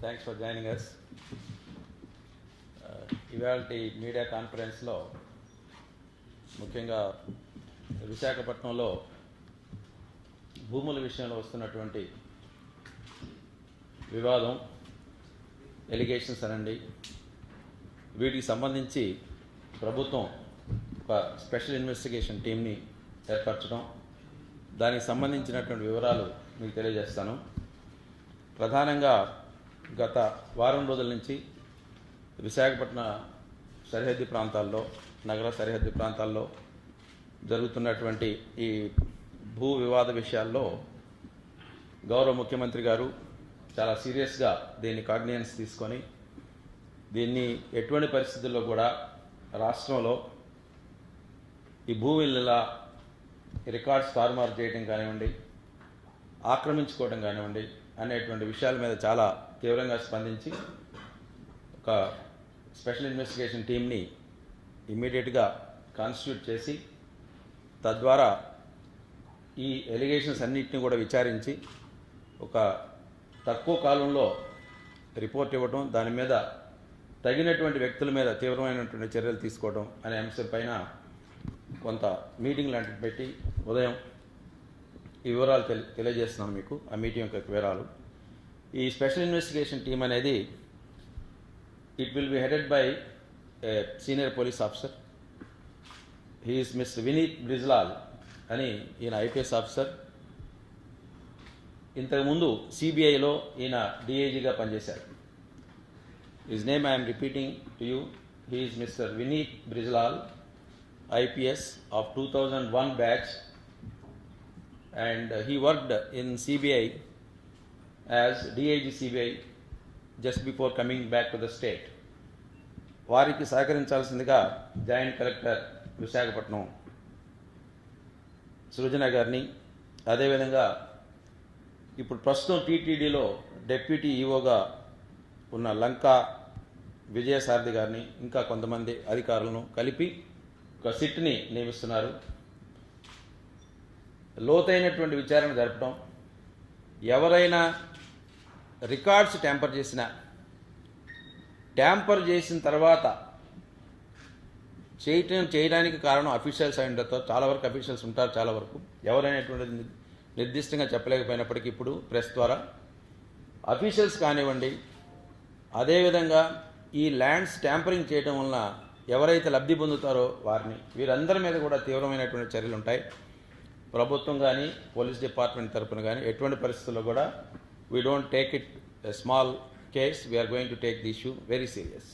Thanks for joining us. ఇవాళ media కాన్ఫరెన్స్లో ముఖ్యంగా విశాఖపట్నంలో భూముల విషయంలో వస్తున్నటువంటి వివాదం, ఎలిగేషన్స్ అనండి, వీటికి సంబంధించి ప్రభుత్వం ఒక స్పెషల్ ఇన్వెస్టిగేషన్ టీమ్ని ఏర్పరచడం, దానికి సంబంధించినటువంటి వివరాలు మీకు తెలియజేస్తాను. ప్రధానంగా గత వారం రోజుల నుంచి విశాఖపట్నం సరిహద్దు ప్రాంతాల్లో, నగర సరిహద్దు ప్రాంతాల్లో జరుగుతున్నటువంటి ఈ భూ వివాద విషయాల్లో గౌరవ ముఖ్యమంత్రి గారు చాలా సీరియస్గా దీన్ని కాగ్నియన్స్ తీసుకొని దీన్ని ఎటువంటి పరిస్థితుల్లో కూడా రాష్ట్రంలో ఈ భూమిల రికార్డ్స్ తారుమారు చేయడం కానివ్వండి, ఆక్రమించుకోవడం కానివ్వండి అనేటువంటి విషయాల మీద చాలా తీవ్రంగా స్పందించి ఒక స్పెషల్ ఇన్వెస్టిగేషన్ టీమ్ని ఇమ్మీడియట్గా కాన్స్టిట్యూట్ చేసి తద్వారా ఈ ఎలిగేషన్స్ అన్నింటినీ కూడా విచారించి ఒక తక్కువ కాలంలో రిపోర్ట్ ఇవ్వడం, దాని మీద తగినటువంటి వ్యక్తుల మీద తీవ్రమైనటువంటి చర్యలు తీసుకోవడం అనే అంశం పైన కొంత మీటింగ్ లాంటివి పెట్టి ఉదయం ఈ వివరాలు తెలియజేస్తున్నాను మీకు. ఆ మీటింగ్ యొక్క వివరాలు. ఈ స్పెషల్ ఇన్వెస్టిగేషన్ టీమ్ అనేది it will be headed by a senior police officer. He is mister Vineet Brijlal అని, ఈయన ఐపీఎస్ ఆఫీసర్. ఇంతకుముందు సిబిఐలో ఈయన డిఐజీగా పనిచేశారు. His name I'm repeating to you. He is mister Vineet Brijlal, IPS of 2001 batch, and he worked in CBI as DIG CBI just before coming back to the state. వారికి సహకరించాల్సిందిగా joint collector Visakhapatnam సృజన గారిని, అదేవిధంగా ఇప్పుడు ప్రస్తుతం టీటీడీలో డెప్యూటీ ఈఓగా ఉన్న లంకా విజయసారథి గారిని, ఇంకా కొంతమంది అధికారులను కలిపి ఒక సిట్ని నియమిస్తున్నారు. లోతైనటువంటి విచారణ జరపడం, ఎవరైనా రికార్డ్స్ ట్యాంపర్ చేసిన తర్వాత చేయడానికి కారణం అఫీషియల్స్ అయి ఉండతో, చాలా వరకు అఫీషియల్స్ ఉంటారు, చాలా వరకు ఎవరైనటువంటిది నిర్దిష్టంగా చెప్పలేకపోయినప్పటికీ ఇప్పుడు ప్రెస్ ద్వారా అఫీషియల్స్ కానివ్వండి, అదేవిధంగా ఈ ల్యాండ్స్ ట్యాంపరింగ్ చేయడం వలన ఎవరైతే లబ్ధి పొందుతారో వారిని, వీరందరి మీద కూడా తీవ్రమైనటువంటి చర్యలు ఉంటాయి. ప్రభుత్వం కానీ, పోలీస్ డిపార్ట్మెంట్ తరఫున కానీ ఎటువంటి పరిస్థితుల్లో కూడా we don't take it a small case, we're going to take the issue very serious.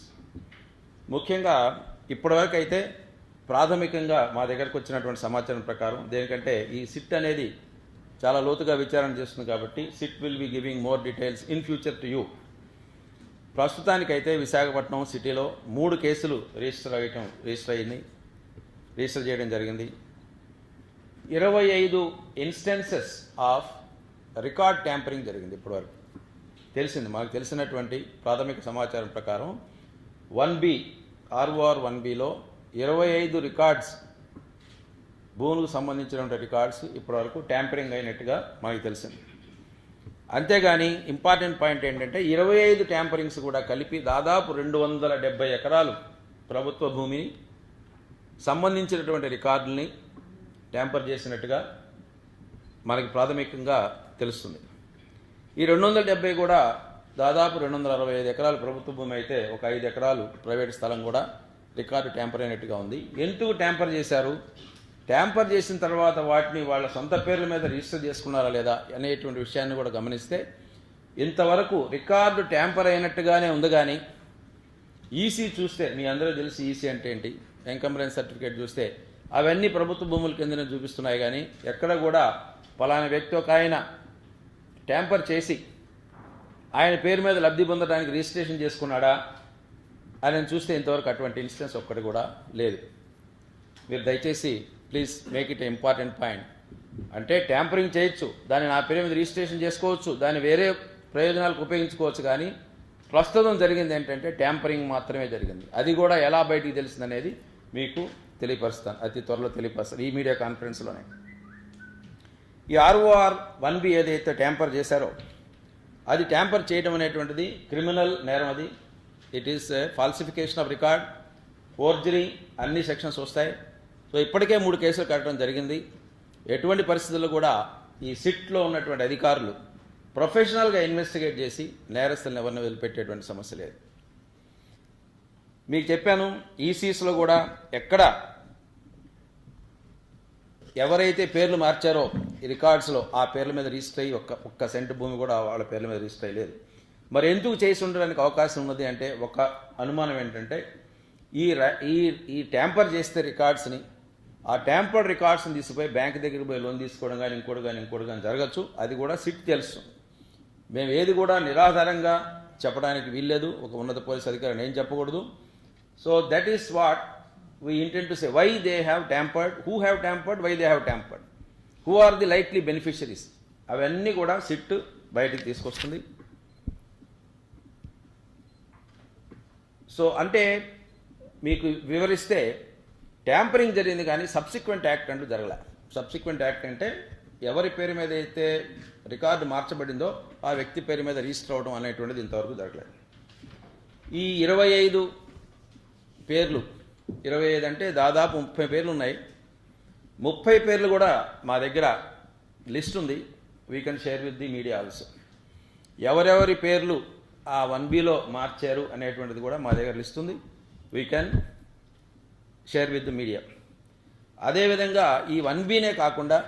ముఖ్యంగా ఇప్పటివరకు అయితే ప్రాథమికంగా మా దగ్గరకు వచ్చినటువంటి సమాచారం ప్రకారం, దేనికంటే ఈ సిట్ అనేది చాలా లోతుగా విచారణ చేస్తుంది కాబట్టి SIT will be giving more details in future to you. ప్రస్తుతానికైతే విశాఖపట్నం సిటీలో 3 కేసులు రిజిస్టర్ చేయడం జరిగింది. 25 ఇన్స్టెన్సెస్ ఆఫ్ రికార్డ్ ట్యాంపరింగ్ జరిగింది. ఇప్పటివరకు తెలిసింది, మాకు తెలిసినటువంటి ప్రాథమిక సమాచారం ప్రకారం 1B ROR 1Bలో 25 రికార్డ్స్, భూములకు సంబంధించినటువంటి రికార్డ్స్ ఇప్పటివరకు ట్యాంపరింగ్ అయినట్టుగా మనకు తెలిసింది. అంతేగాని ఇంపార్టెంట్ పాయింట్ ఏంటంటే 25 ట్యాంపరింగ్స్ కూడా కలిపి దాదాపు 270 ఎకరాలు ప్రభుత్వ భూమిని సంబంధించినటువంటి రికార్డుల్ని ట్యాంపర్ చేసినట్టుగా మనకి ప్రాథమికంగా తెలుస్తుంది. ఈ 270 కూడా దాదాపు 265 ఎకరాలు ప్రభుత్వ భూమి అయితే ఒక 5 ఎకరాలు ప్రైవేట్ స్థలం కూడా రికార్డు ట్యాంపర్ అయినట్టుగా ఉంది. ఎందుకు ట్యాంపర్ చేశారు, ట్యాంపర్ చేసిన తర్వాత వాటిని వాళ్ళ సొంత పేర్ల మీద రిజిస్టర్ చేసుకున్నారా లేదా అనేటువంటి విషయాన్ని కూడా గమనిస్తే ఇంతవరకు రికార్డు ట్యాంపర్ అయినట్టుగానే ఉంది. కానీ ఈసీ చూస్తే, మీ అందరూ తెలిసి ఈసీ అంటే ఏంటి, ఎంకంబరెన్స్ సర్టిఫికేట్ చూస్తే అవన్నీ ప్రభుత్వ భూముల కిందనే చూపిస్తున్నాయి. కానీ ఎక్కడ కూడా పలానా వ్యక్తి ఒక ఆయన ట్యాంపర్ చేసి ఆయన పేరు మీద లబ్ధి పొందడానికి రిజిస్ట్రేషన్ చేసుకున్నాడా అని చూస్తే ఇంతవరకు అటువంటి ఇన్స్టెన్స్ ఒక్కటి కూడా లేదు. మీరు దయచేసి please make it important point. అంటే ట్యాంపరింగ్ చేయొచ్చు, దాన్ని నా పేరు మీద రిజిస్ట్రేషన్ చేసుకోవచ్చు, దాన్ని వేరే ప్రయోజనాలకు ఉపయోగించుకోవచ్చు. కానీ ప్రస్తుతం జరిగింది ఏంటంటే ట్యాంపరింగ్ మాత్రమే జరిగింది. అది కూడా ఎలా బయటికి తెలిసిందనేది మీకు తెలియపరుస్తాను, అతి త్వరలో తెలియపరుస్తాను ఈ మీడియా కాన్ఫరెన్స్లోనే. ఈ ROR 1B ఏదైతే ట్యాంపర్ చేశారో అది ట్యాంపర్ చేయడం అనేటువంటిది క్రిమినల్ నేరం. అది it is falsification of record, forgery, అన్ని సెక్షన్స్ వస్తాయి. సో ఇప్పటికే 3 కేసులు కట్టడం జరిగింది. ఎటువంటి పరిస్థితుల్లో కూడా ఈ సిట్లో ఉన్నటువంటి అధికారులు ప్రొఫెషనల్గా ఇన్వెస్టిగేట్ చేసి నేరస్తులను ఎవరిని వదిలిపెట్టేటువంటి సమస్య లేదు. మీకు చెప్పాను, ఈసీస్లో కూడా ఎక్కడ ఎవరైతే పేర్లు మార్చారో ఈ రికార్డ్స్లో ఆ పేర్ల మీద రిజిస్టర్ అయ్యి ఒక్క సెంటు భూమి కూడా వాళ్ళ పేర్ల మీద రిజిస్టర్ అయ్యలేదు. మరి ఎందుకు చేసి ఉండడానికి అవకాశం ఉన్నది అంటే ఒక అనుమానం ఏంటంటే ఈ ట్యాంపర్ చేస్తే రికార్డ్స్ని, ఆ ట్యాంపర్డ్ రికార్డ్స్ని తీసుకుపోయి బ్యాంక్ దగ్గరికి పోయి లోన్ తీసుకోవడం కానీ ఇంకోటి కానీ జరగచ్చు. అది కూడా సిట్ తెలుసు. మేము ఏది కూడా నిరాధారంగా చెప్పడానికి వీల్లేదు. ఒక ఉన్నత పోలీస్ అధికారిని ఏం చెప్పకూడదు. So that is what we intend to say, why they have tampered, who have tampered, why they have tampered, who are the likely beneficiaries. అవన్నీ కూడా సిట్ బయటికి తీసుకొస్తుంది. సో అంటే మీకు వివరిస్తే ట్యాంపరింగ్ జరిగింది కానీ సబ్సిక్వెంట్ యాక్ట్ అంటూ జరగలే. సబ్సిక్వెంట్ యాక్ట్ అంటే ఎవరి పేరు మీద అయితే రికార్డు మార్చబడిందో ఆ వ్యక్తి పేరు మీద రిజిస్టర్ అవడం అనేటువంటిది ఇంతవరకు జరగలేదు. ఈ 25 పేర్లు, 25 అంటే దాదాపు 30 పేర్లు ఉన్నాయి. 30 పేర్లు కూడా మా దగ్గర లిస్ట్ ఉంది. We can share with the media also. ఎవరెవరి పేర్లు ఆ 1Bలో మార్చారు అనేటువంటిది కూడా మా దగ్గర లిస్ట్ ఉంది. We can share with the media. అదేవిధంగా ఈ 1Bనే కాకుండా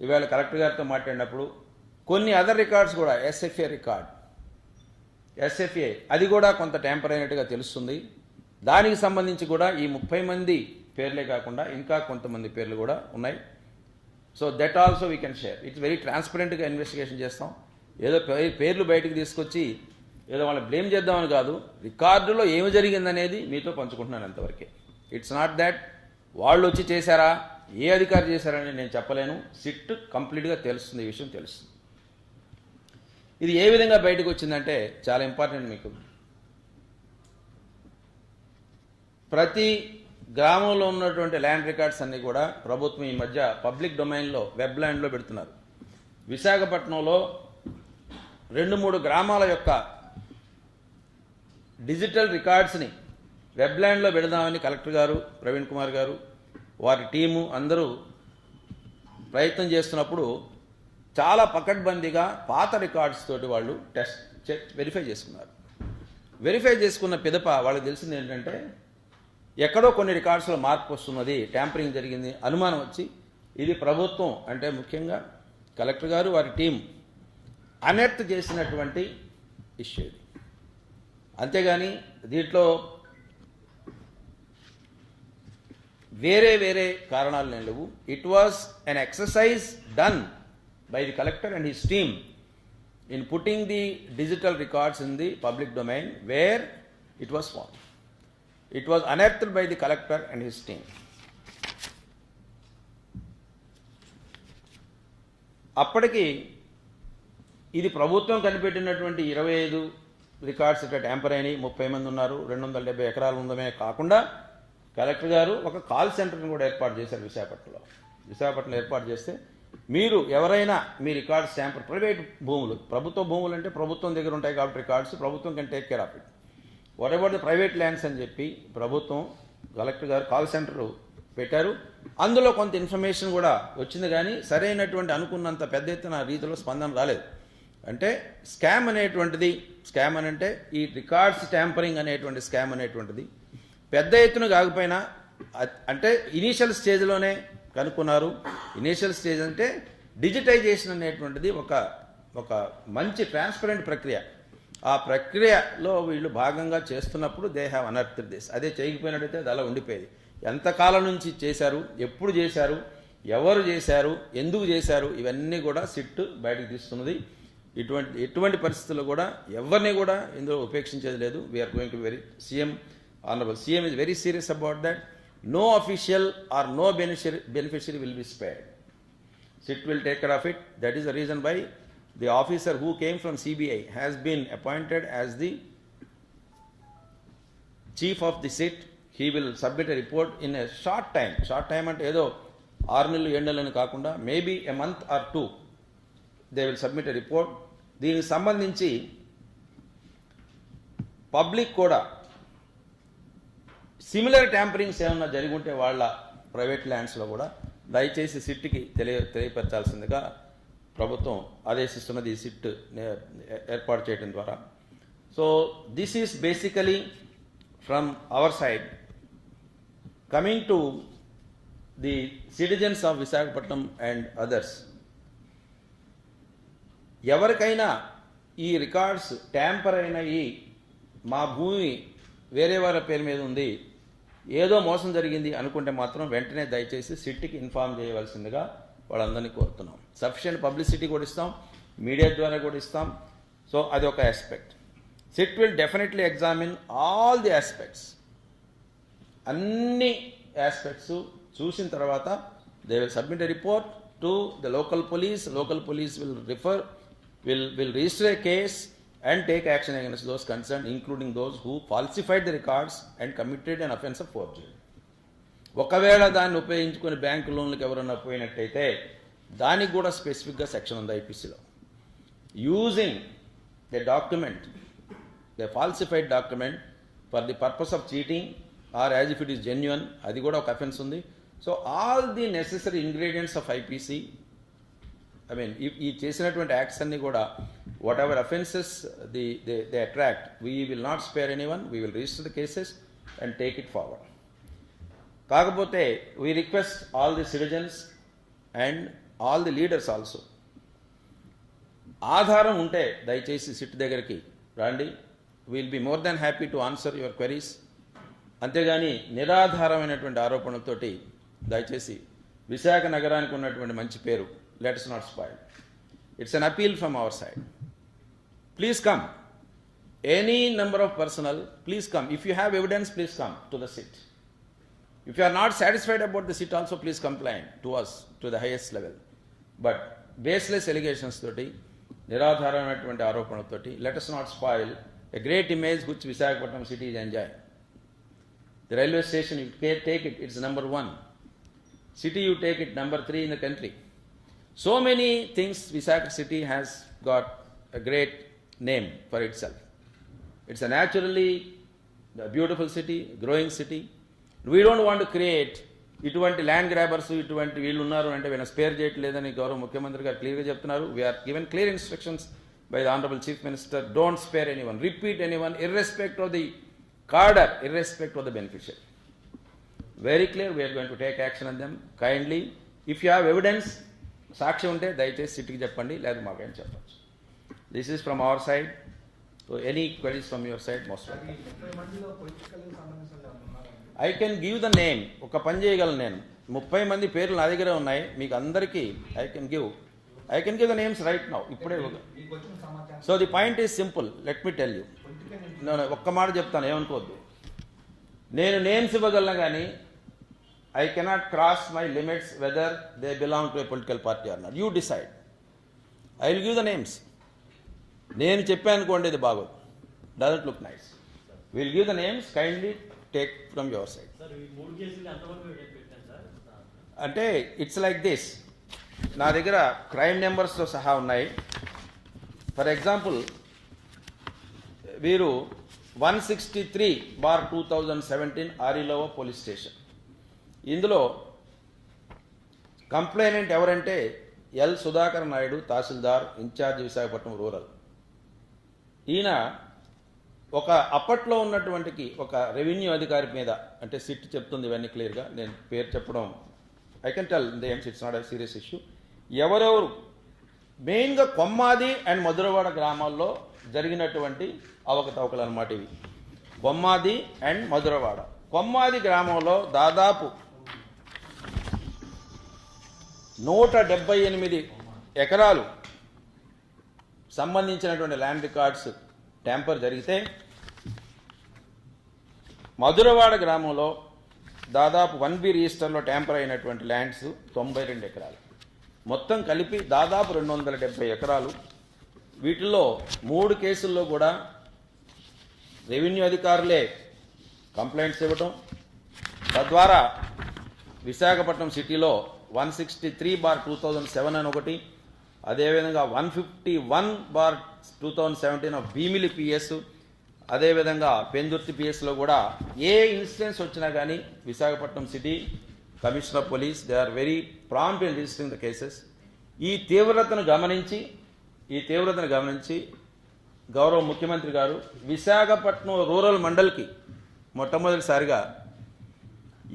ఇవాళ కలెక్టర్ గారితో మాట్లాడినప్పుడు కొన్ని అదర్ రికార్డ్స్ కూడా, ఎస్ఎఫ్ఏ రికార్డ్, ఎస్ఎఫ్ఏ అది కూడా కొంత ట్యాంపర్ అయినట్టుగా తెలుస్తుంది. దానికి సంబంధించి కూడా ఈ 30 మంది పేర్లే కాకుండా ఇంకా కొంతమంది పేర్లు కూడా ఉన్నాయి. So that also we can share. It's very ట్రాన్స్పరెంట్గా ఇన్వెస్టిగేషన్ చేస్తాం. ఏదో పేర్లు బయటకు తీసుకొచ్చి ఏదో వాళ్ళని బ్లేమ్ చేద్దామని కాదు, రికార్డులో ఏమి జరిగిందనేది మీతో పంచుకుంటున్నాను అంతవరకే. ఇట్స్ నాట్ దాట్ వాళ్ళు వచ్చి చేశారా, ఏ అధికారి చేశారని నేను చెప్పలేను. సిట్ కంప్లీట్గా తెలుస్తుంది, ఈ విషయం తెలుస్తుంది. ఇది ఏ విధంగా బయటకు వచ్చిందంటే చాలా ఇంపార్టెంట్. మీకు ప్రతి గ్రామంలో ఉన్నటువంటి ల్యాండ్ రికార్డ్స్ అన్నీ కూడా ప్రభుత్వం ఈ మధ్య పబ్లిక్ డొమైన్లో వెబ్ ల్యాండ్లో పెడుతున్నారు. విశాఖపట్నంలో 2-3 గ్రామాల యొక్క డిజిటల్ రికార్డ్స్ని వెబ్ ల్యాండ్లో పెడదామని కలెక్టర్ గారు, ప్రవీణ్ కుమార్ గారు, వారి టీము అందరూ ప్రయత్నం చేస్తున్నప్పుడు చాలా పకడ్బందీగా పాత రికార్డ్స్ తోటి వాళ్ళు వెరిఫై చేసుకున్నారు. వెరిఫై చేసుకున్న పిదప వాళ్ళకి తెలిసింది ఏంటంటే ఎక్కడో కొన్ని రికార్డ్స్లో మార్పు వస్తున్నది, ట్యాంపరింగ్ జరిగింది అనుమానం వచ్చి ఇది ప్రభుత్వం అంటే ముఖ్యంగా కలెక్టర్ గారు వారి టీం అనెర్త్ చేసినటువంటి ఇష్యూ ఇది. అంతేగాని దీంట్లో వేరే వేరే కారణాలు నేను లేవు. It was an exercise done by the collector and his team in putting the digital records in the public domain where it was found. It was unearthed by the collector and his team. అప్పటికి ఇది ప్రభుత్వం కనిపెట్టినటువంటి 25 records ఇక్కడ tamper అయినాయి, 30 మంది ఉన్నారు, 270 ఎకరాలు ఉందమే కాకుండా collector గారు ఒక కాల్ సెంటర్ని కూడా ఏర్పాటు చేశారు విశాఖపట్నంలో ఏర్పాటు చేస్తే మీరు ఎవరైనా మీ రికార్డ్స్ ట్యాంపర్, ప్రైవేట్ భూములు, ప్రభుత్వ భూములు అంటే ప్రభుత్వం దగ్గర ఉంటాయి కాబట్టి రికార్డ్స్ ప్రభుత్వం can take care of it. What about the private lands అని చెప్పి ప్రభుత్వం కలెక్టర్ గారు కాల్ సెంటర్ పెట్టారు. అందులో కొంత ఇన్ఫర్మేషన్ కూడా వచ్చింది కానీ సరైనటువంటి అనుకున్నంత పెద్ద ఎత్తున రీతిలో స్పందన రాలేదు. అంటే స్కామ్ అనేటువంటిది, స్కామ్ అని అంటే ఈ రికార్డ్స్ ట్యాంపరింగ్ అనేటువంటి స్కామ్ అనేటువంటిది పెద్ద ఎత్తున కాకపోయినా అంటే ఇనీషియల్ స్టేజ్లోనే కనుక్కున్నారు. ఇనీషియల్ స్టేజ్ అంటే డిజిటైజేషన్ అనేటువంటిది ఒక మంచి ట్రాన్స్పరెంట్ ప్రక్రియ. ఆ ప్రక్రియలో వీళ్ళు భాగంగా చేస్తున్నప్పుడు దే హ్యావ్ అనర్థడ్ దిస్. అదే చేయకపోయినట్టయితే అది అలా ఉండిపోయేది. ఎంతకాలం నుంచి చేశారు, ఎప్పుడు చేశారు, ఎవరు చేశారు, ఎందుకు చేశారు, ఇవన్నీ కూడా సిట్ బయటకు తీస్తున్నది. ఎటువంటి పరిస్థితుల్లో కూడా ఎవరిని కూడా ఇందులో ఉపేక్షించేది లేదు. We're going to very honourable CM is very serious about that. No official or no beneficiary will be spared. SIT will take care of it. That is the reason why the officer who came from CBI has been appointed as the chief of the SIT. He will submit a report in a short time. Short time ante edo 6 నెలలు 7 నెలలు అని కాకుండా maybe a month or 2 they will submit a report. దీనికి సంబంధించి public కూడా similar ట్యాంపరింగ్స్ ఏమన్నా జరిగి ఉంటే వాళ్ళ ప్రైవేట్ ల్యాండ్స్లో కూడా దయచేసి సిట్కి తెలియపరచాల్సిందిగా ప్రభుత్వం ఆదేశిస్తున్నది ఈ సిట్ ఏర్పాటు చేయడం ద్వారా. So this is basically from our side. Coming to the citizens of Visakhapatnam and others, ఎవరికైనా ఈ రికార్డ్స్ ట్యాంపర్ అయినవి, మా భూమి వేరే వారి పేరు మీద ఉంది, ఏదో మోసం జరిగింది అనుకుంటే మాత్రం వెంటనే దయచేసి సిట్కి ఇన్ఫార్మ్ చేయవలసిందిగా వాళ్ళందరినీ కోరుతున్నాం. సఫిషియెంట్ పబ్లిసిటీ కూడా ఇస్తాం, మీడియా ద్వారా కూడా ఇస్తాం. సో అది ఒక aspect. SIT will definitely examine all the aspects. అన్ని ఆస్పెక్ట్స్ చూసిన తర్వాత they will submit a report to the local police. Local police will register a case and take action against those concerned, including those who falsified the records and committed an offence of forgery. ఒకవేళ దాన్ని ఉపయోగించుకొని bank లోన్లకు ఎవరన్నా పోయినట్టయితే దానికి కూడా స్పెసిఫిక్గా section ఉంది ఐపీసీలో. Using the document, the falsified document for the purpose of cheating or as if it is genuine, అది కూడా ఒక అఫెన్స్ ఉంది. So all the necessary ingredients of IPC, I mean, ఈ చేసినటువంటి యాక్ట్స్ అన్ని కూడా whatever offences they attract, we will not spare any one, we will register the cases and take it forward. కాకపోతే we request all the citizens and all the leaders also, ఆధారం ఉంటే దయచేసి SIT దగ్గరికి రండి. Will be more than happy to answer your queries. అంతేగాని నిరాధారమైనటువంటి ఆరోపణలతోటి దయచేసి విశాఖ నగరానికి ఉన్నటువంటి మంచి పేరు let us not spoil. It's an appeal from our side. Please come. Any number of personnel, please come. If you have evidence, please come to the sit. If you are not satisfied about the sit also, please complain to us to the highest level. But baseless allegations toti, niradharamayanaటువంటి ఆరోపణలతోటి, let us not spoil a great image which Visakhapatnam city is enjoying. The railway station, you take it, it's number 1. City, you take it number 3 in the country. So many things Visakhapatnam city has got a great name for itself. It's a naturally beautiful city, growing city. We don't want to create ఇటువంటి land grabbers, ఇటువంటి వీళ్ళు ఉన్నారు అంటే వీళ్ళని spare చేయట్లేదని గౌరవ ముఖ్యమంత్రి గారు క్లియర్గా చెప్తున్నారు. We are given clear instructions by the honourable chief minister, don't spare any one, repeat any one, irrespective of the cadre, irrespective of the beneficiary. Very clear, we are going to take action on them. Kindly if you have evidence, సాక్ష్యం ఉంటే దయచేసి సిట్కి చెప్పండి, లేదా మాకేం చెప్పచ్చు. This is from our side. So any queries from your side most welcome. I can give the name. ఒక పని చేయగలను నేను, 30 మంది పేర్లు నా దగ్గర ఉన్నాయి, మీకు అందరికీ I can give the names right now, ఇప్పుడే. So the point is simple, let me tell you. ఒక్క మాట చెప్తాను, ఏమనుకోవద్దు. నేను నేమ్స్ ఇవ్వగలను కానీ I cannot cross my limits whether they belong to a political party or not. You decide. I will give the names. నేను చెప్పాను అనుకోండి, ఇది బాగోదు, doesn't look nice. We will give the names, kindly take from your side. అంటే it's like this, నా దగ్గర crime నెంబర్స్తో సహా ఉన్నాయి. ఫర్ ఎగ్జాంపుల్, వీరు 163/2017 ఆరిలోవా పోలీస్ స్టేషన్. ఇందులో కంప్లైనెంట్ ఎవరంటే ఎల్ సుధాకర్ నాయుడు, తహసీల్దార్, ఇన్ఛార్జ్ విశాఖపట్నం రూరల్. ఈయన ఒక అప్పట్లో ఉన్నటువంటి ఒక రెవెన్యూ అధికారి మీద, అంటే సిట్ చెప్తుంది ఇవన్నీ క్లియర్గా, నేను పేరు చెప్పడం I can tell names, it's not a serious issue. ఎవరెవరు మెయిన్గా కొమ్మాది అండ్ మధురవాడ గ్రామాల్లో జరిగినటువంటి అవకతవకలు అన్నమాట ఇవి. కొమ్మాది అండ్ మధురవాడ. కొమ్మాది గ్రామంలో దాదాపు 178 ఎకరాలు సంబంధించినటువంటి ల్యాండ్ రికార్డ్స్ ట్యాంపర్ జరిగితే, మధురవాడ గ్రామంలో దాదాపు 1B రిజిస్టర్లో ట్యాంపర్ అయినటువంటి ల్యాండ్స్ 92 ఎకరాలు. మొత్తం కలిపి దాదాపు 270 ఎకరాలు. వీటిల్లో 3 కేసుల్లో కూడా రెవెన్యూ అధికారులే కంప్లైంట్స్ ఇవ్వటం, తద్వారా విశాఖపట్నం సిటీలో 163/2007 అని ఒకటి, అదేవిధంగా 151/2017 ఆఫ్ భీమిలి పిఎస్, అదేవిధంగా పెందుర్తి పిఎస్లో కూడా ఏ ఇన్సిడెంట్స్ వచ్చినా కానీ Visakhapatnam city commissioner of police they are very prompt in registering the cases. ఈ తీవ్రతను గమనించి గౌరవ ముఖ్యమంత్రి గారు విశాఖపట్నం రూరల్ మండల్కి మొట్టమొదటిసారిగా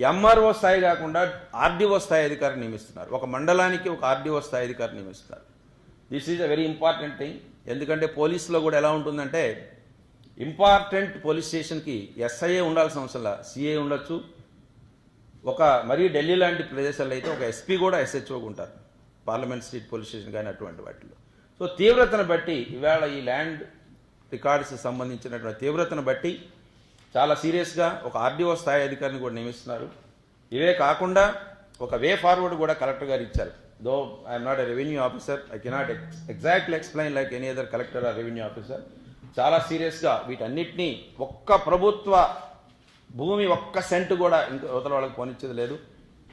ఎంఆర్ఓ స్థాయి కాకుండా ఆర్డీఓ స్థాయి అధికారిని నియమిస్తున్నారు. ఒక మండలానికి ఒక ఆర్డీఓ స్థాయి అధికారిని నియమిస్తున్నారు. This is a very important thing. ఎందుకంటే పోలీసులో కూడా ఎలా ఉంటుందంటే ఇంపార్టెంట్ పోలీస్ స్టేషన్కి ఎస్ఐఏ ఉండాల్సిన అవసరంలా సిఏ ఉండొచ్చు. ఒక మరీ ఢిల్లీ లాంటి ప్రదేశాల్లో అయితే ఒక ఎస్పీ కూడా ఎస్హెచ్ఓగా ఉంటారు, పార్లమెంట్ స్ట్రీట్ పోలీస్ స్టేషన్ కానీ అటువంటి వాటిలో. సో తీవ్రతను బట్టి ఇవాళ ఈ ల్యాండ్ రికార్డ్స్ సంబంధించినటువంటి తీవ్రతను బట్టి చాలా సీరియస్గా ఒక ఆర్డీఓ స్థాయి అధికారిని కూడా నియమిస్తున్నారు. ఇవే కాకుండా ఒక వే ఫార్వర్డ్ కూడా కలెక్టర్ గారు ఇచ్చారు. Though I'm not a revenue officer, I cannot exactly explain like any other collector or revenue officer. చాలా సీరియస్గా వీటన్నిటినీ ఒక్క ప్రభుత్వ భూమి ఒక్క సెంటు కూడా ఇంకా అవతల వాళ్ళకి పోనిచ్చేది లేదు.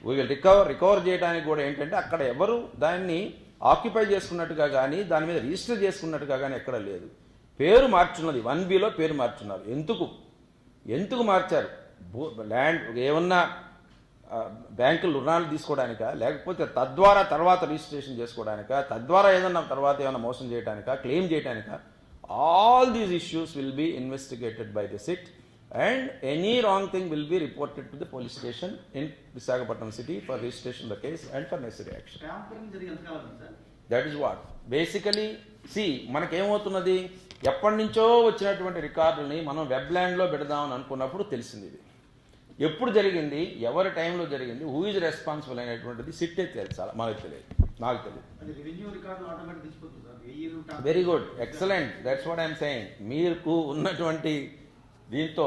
వీ విల్ రికవర్ చేయడానికి కూడా ఏంటంటే అక్కడ ఎవరు దాన్ని ఆక్యుపై చేసుకున్నట్టుగా కానీ దాని మీద రిజిస్టర్ చేసుకున్నట్టుగా కానీ ఎక్కడ లేదు. పేరు మార్చున్నది 1Bలో పేరు మార్చున్నారు. ఎందుకు మార్చారు? ల్యాండ్ ఏమన్నా బ్యాంకులు రుణాలు తీసుకోవడానికా, లేకపోతే తద్వారా తర్వాత రిజిస్ట్రేషన్ చేసుకోవడానికా, తద్వారా ఏదన్నా తర్వాత ఏమైనా మోసం చేయడానికా, క్లెయిమ్ చేయడానికా? All these issues will be investigated by the SIT and any wrong thing will be reported to the police station in Visakhapatnam city for registration of the case and for necessary action. That is what basically see మనకేమవుతున్నది, ఎప్పటి నుంచో వచ్చినటువంటి రికార్డుల్ని మనం web ల్యాండ్లో పెడదామని అనుకున్నప్పుడు తెలిసింది. ఇది ఎప్పుడు జరిగింది, ఎవరి టైంలో జరిగింది, హూ ఈజ్ రెస్పాన్సిబుల్ అనేటువంటిది సిట్టే తెలుసాలి, నాకు తెలియదు. Very good, excellent, that's what I'm saying. మీకు ఉన్నటువంటి దీంతో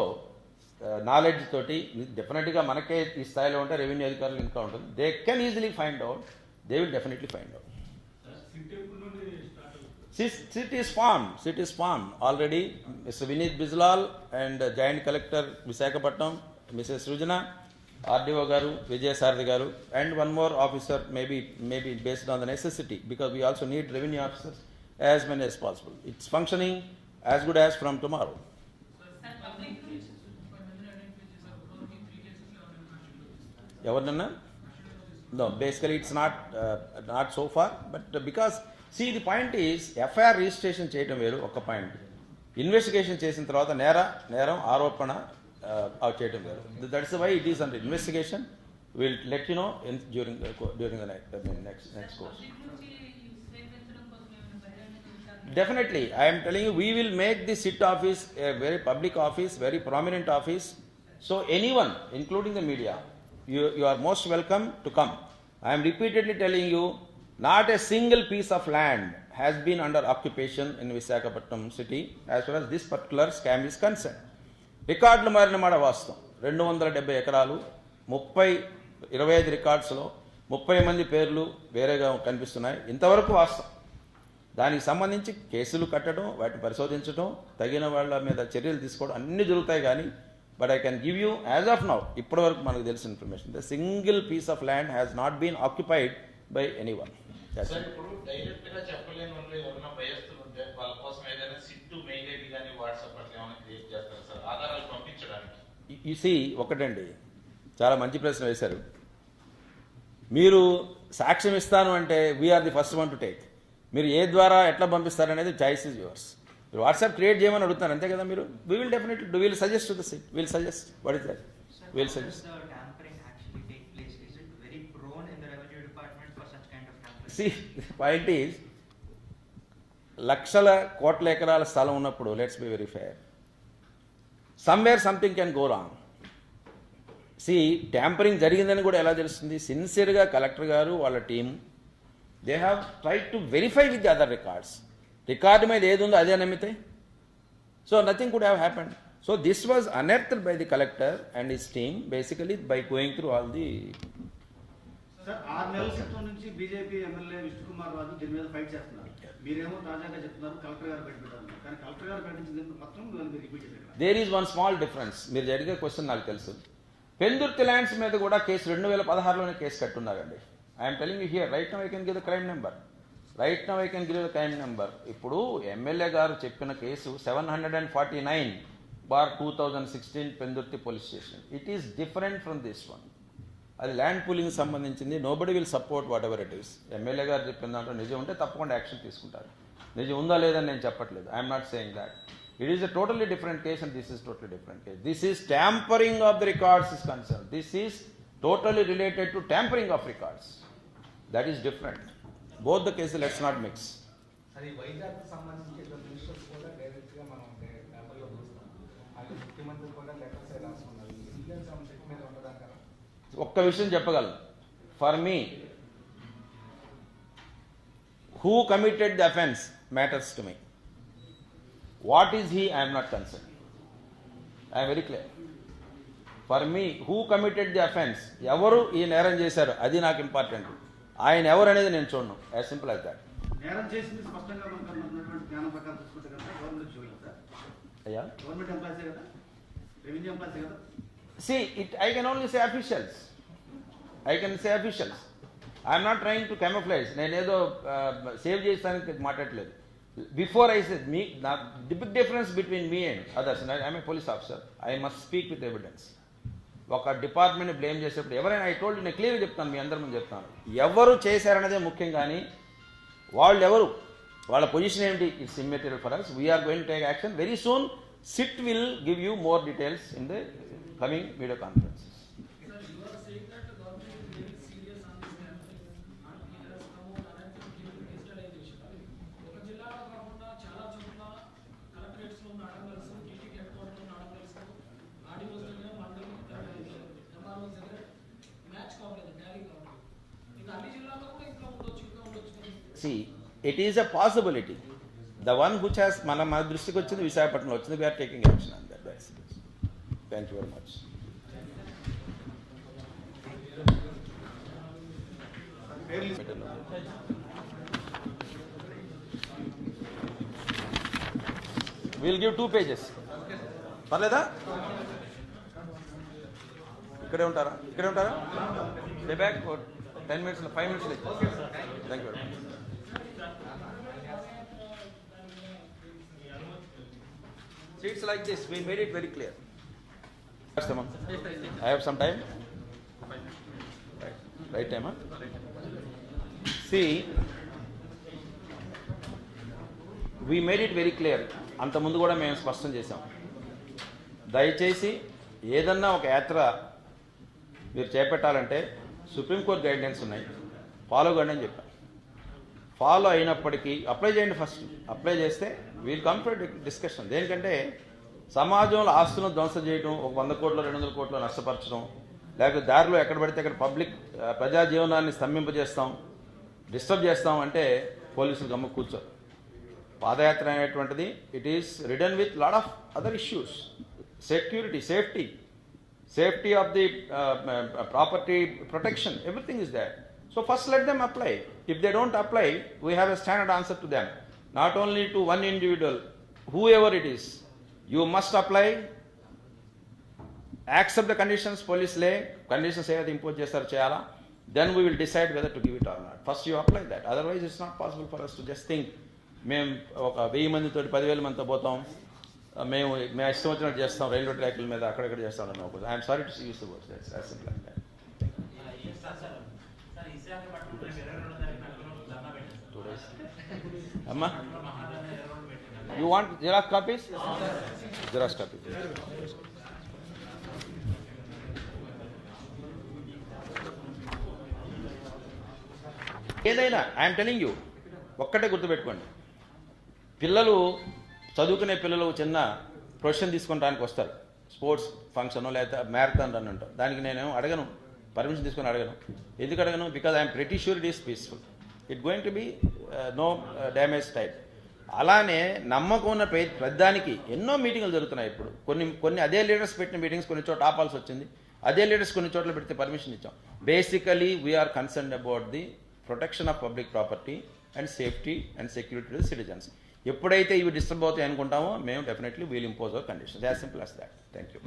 నాలెడ్జ్ తోటి డెఫినెట్గా మనకే ఈ స్థాయిలో ఉంటే రెవెన్యూ అధికారులు ఇంకా ఉంటుంది. They can easily find out, they will definitely find out. SIT is form already. Mr Vineet Bijlal and joint collector Visakhapatnam Mrs Srujana, RDO garu Vijayasarathi garu, and one more officer maybe based on the necessity because we also need revenue officers as many as possible. It's functioning as good as from tomorrow. ఎవరినన్నా? No, basically it's not so far, but because see the point is FIR registration చేయటం వేరు ఒక point, investigation చేసిన తర్వాత నేరం ఆరోపణ చేయటం వేరు. That's why it is under investigation. Will let you know during the next course. Definitely, I am telling you, we will make the SIT office a very public office, very prominent office. So anyone, including the media, you are most welcome to come. I am repeatedly telling you, not a single piece of land has been under occupation in Visakhapatnam city as far as this particular scam is concerned. రికార్డులు మారిన మాట వాస్తవం. 270 ఎకరాలు, 25 రికార్డ్స్లో 30 మంది పేర్లు వేరేగా కనిపిస్తున్నాయి. ఇంతవరకు వాస్తవం. దానికి సంబంధించి కేసులు కట్టడం, వాటిని పరిశోధించడం, తగిన వాళ్ళ మీద చర్యలు తీసుకోవడం అన్నీ జరుగుతాయి. కానీ but I can give you as of now, ఇప్పటి వరకు మనకు తెలిసిన information, the single piece of land has not been occupied by anyone. ఈ ఒకటండి, చాలా మంచి ప్రశ్న వేశారు. మీరు సాక్ష్యం ఇస్తాను అంటే we're the first one to take. మీరు ఏ ద్వారా ఎట్లా పంపిస్తారనేది చాయిస్ ఇస్ యువర్స్. మీరు వాట్సాప్ క్రియేట్ చేయమని అడుగుతున్నారు అంతే కదా. మీరు we will definitely do, will suggest to the SIT, will suggest what is that, will suggest. See, the point is, లక్షల కోట్ల ఎకరాల స్థలం ఉన్నప్పుడు let's be very fair, somewhere something can go wrong. సి ట్యాంపరింగ్ జరిగిందని కూడా ఎలా తెలుస్తుంది? సిన్సియర్గా కలెక్టర్ గారు వాళ్ళ team they have tried to verify with the other records. Record మీద ఏది ఉందో అదే నమ్మితే so nothing could have happened. So this was unearthed by the collector and his team basically by going through all the. Sir 6 నెలల క్రితం నుంచి BJP MLA Vishnu Kumar Raju దీని మీద ఫైట్ చేస్తున్నారు. మీరేమో తాజాగా చెప్తున్నారు కలెక్టర్ గారు బయటపెట్టారు, కానీ కలెక్టర్ గారు ప్రకటించింది మొత్తం మీరు రిపీట్ చేశారు. There is one small difference. మీరు జరిగే క్వశ్చన్ నాకు తెలుసు. పెందుర్తి ల్యాండ్స్ మీద కూడా కేసు 2016లోనే కేసు కట్టున్నారండి. I'm telling you here right now, I can give the crime number. Right now I can give the crime number. ఇప్పుడు ఎమ్మెల్యే గారు చెప్పిన case 749/2016 Pendurthi police station. It is different from this one. అది land pooling సంబంధించింది. Nobody will support whatever it is. MLA garu చెప్పిన దాంట్లో నిజం ఉంటే తప్పకుండా action తీసుకుంటారు. నిజం ఉందా లేదని నేను చెప్పట్లేదు. I'm not saying that. It is a totally different case and this is totally different case. This is tampering of the records is concerned. This is totally related to tampering of records. That is different. Both the cases, let's not mix. అది వైజాగ్ సంబంధించి ministers కూడా direct గా మనం పేపర్లో చూస్తాం. అది ముఖ్యమంత్రి కూడా లెటర్స్ రాసుకున్నారు. ఇండియన్ సంస్థ మీద ఉండదంటారా? ఒక్క విషయం చెప్పగలను. For me, who committed the offense matters to me. What is he? I am not concerned. I am very clear. For me, who committed the offense? ఎవరు ఈ నేరం చేశారు అది నాకు ఇంపార్టెంట్. ఆయన ఎవరు అనేది నేను చూడను. As simple as that. నేరం చేసింది స్పష్టంగా మనకు ఉన్నటువంటి జ్ఞానం ప్రకారం చూసుకుంటే కదా గవర్నమెంట్ ఉద్యోగులు సార్. అయ్యా, గవర్నమెంట్ ఎంప్లాయీసే కదా, రెవెన్యూ ఎంప్లాయీసే కదా. See, I can only say officials. I can say officials. I am not trying to camouflage. నేనేదో సేవ్ చేస్తానికి మాట్లాడలేదు. Before I said, the big difference between me and others, and I am a police officer, I must speak with evidence. ఒక డిపార్ట్మెంట్ని blame చేసేప్పుడు ఎవరైనా, I told నేను క్లియర్గా చెప్తాను, మీ అందరి ముందు చెప్తాను, ఎవరు చేశారనేదే ముఖ్యం. కానీ వాళ్ళు ఎవరు, వాళ్ళ పొజిషన్ ఏంటి, it's immaterial for us. We're going to take action very soon. SIT will give you more details in the coming video conference. See, it is a possibility. The one which has మన దృష్టికి వచ్చింది విశాఖపట్నంలో వచ్చింది. We are taking action on that. That's it. Thank you very much. We'll give 2 pages. పర్లేదా? ఇక్కడే ఉంటారా? Stay back for 10 minutes, 5 minutes. Thank you very much. See, it's like this. We made it very clear. I have some time. Right time, huh? See, we made it very clear. అంత ముందు కూడా మేము స్పష్టం చేశాం. దయచేసి ఏదన్నా ఒక యాత్ర మీరు చేపట్టాలంటే సుప్రీంకోర్టు గైడ్లైన్స్ ఉన్నాయి, ఫాలో కండి అని చెప్పారు. ఫాలో అయినప్పటికీ అప్లై చేయండి. ఫస్ట్ అప్లై చేస్తే వీల్ కమ్ టు డిస్కషన్. దేనికంటే సమాజంలో ఆస్తులను ధ్వంసం చేయడం, ఒక 100 కోట్లు 200 కోట్లు నష్టపరచడం, లేకపోతే దారిలో ఎక్కడ పడితే అక్కడ పబ్లిక్ ప్రజా జీవనాన్ని స్తంభింపజేస్తాం, డిస్టర్బ్ చేస్తాం అంటే పోలీసులు గమ్మ కూర్చోరు. పాదయాత్ర అనేటువంటిది it is ridden with lot of other issues. Security, safety of the property protection, everything is there. So first let them apply. If they don't apply, we have a standard answer to them. Not only to one individual, whoever it is, you must apply, accept the conditions, police lay, conditions say that impose chestar cheyala, then we will decide whether to give it or not. First you apply that. Otherwise it's not possible for us to just think, మేము ఒక 1000 మందితో 10,000 మందితో పోతాం, మేము ఇష్టం వచ్చినట్టు చేస్తాం, railway ట్రాక్ల మీద అక్కడెక్కడ చేస్తాం అని అనుకోదు. I'm sorry to use the words. That's as simple as that. అమ్మా, you want Xerox copies? Xerox copies. ఏదైనా ఐఎమ్ టెలింగ్ యూ, ఒక్కటే గుర్తుపెట్టుకోండి. పిల్లలు చదువుకునే పిల్లలు చిన్న ప్రొఫెషన్ తీసుకుంటానికి వస్తారు, స్పోర్ట్స్ ఫంక్షన్ లేదా మ్యారథాన్ రన్ అంటారు. దానికి నేనేమో అడగను, పర్మిషన్ తీసుకొని అడగను. ఎందుకు అడగను? Because I'm pretty sure it is peaceful. It going to be no damage type. అలానే నమ్మకం ఉన్న ప్రతిదానికి ఎన్నో మీటింగ్లు జరుగుతున్నాయి. ఇప్పుడు కొన్ని అదే లీడర్స్ పెట్టిన మీటింగ్స్ కొన్ని చోట్ల ఆపాల్సి వచ్చింది, అదే లీడర్స్ కొన్ని చోట్ల పెడితే పర్మిషన్ ఇచ్చాం. Basically we're concerned about the protection of public property and safety and security to the citizens. ఎప్పుడైతే ఇవి డిస్టర్బ్ అవుతాయి అనుకుంటామో మేము definitely we'll impose our conditions. As simple as that. Thank you.